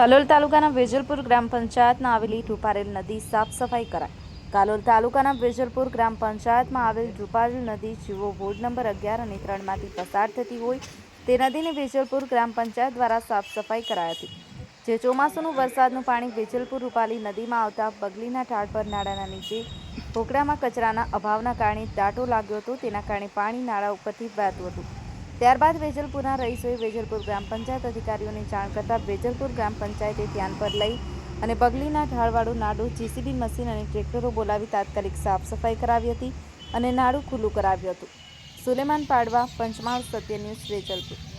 કાલોલ તાલુકાના વેજલપુર ગ્રામ પંચાયતમાં આવેલી રૂપારેલ નદી સાફ સફાઈ કરાઈ। કાલોલ તાલુકાના વેજલપુર ગ્રામ પંચાયતમાં આવેલ રૂપારેલ નદી જેઓ વોર્ડ નંબર 11 અને 3 માંથી પસાર થતી હોય તે નદીની વેજલપુર ગ્રામ પંચાયત દ્વારા સાફ સફાઈ કરાઈ હતી। જે ચોમાસાનું વરસાદનું પાણી વેજલપુર રૂપાલી નદીમાં આવતા બગલીના ઢાળ પર નાળાના નીચે ભોકડામાં કચરાના અભાવના કારણે દાટો લાગ્યો હતો, તેના કારણે પાણી નાળા ઉપરથી વહેતું હતું। ત્યારબાદ વેજલપુરના રહીશોએ વેજલપુર ગ્રામ પંચાયત અધિકારીઓને જાણ કરતા વેજલપુર ગ્રામ પંચાયતે ધ્યાન પર લઈ અને બગલીના ઢાળવાળું નાડું જેસીબી મશીન અને ટ્રેક્ટરો બોલાવી તાત્કાલિક સાફ સફાઈ કરાવી હતી અને નાડું ખુલ્લું કરાવ્યું હતું। સુલેમાન પાડવા, પંચમહાલ, સત્ય ન્યૂઝ, વેજલપુર।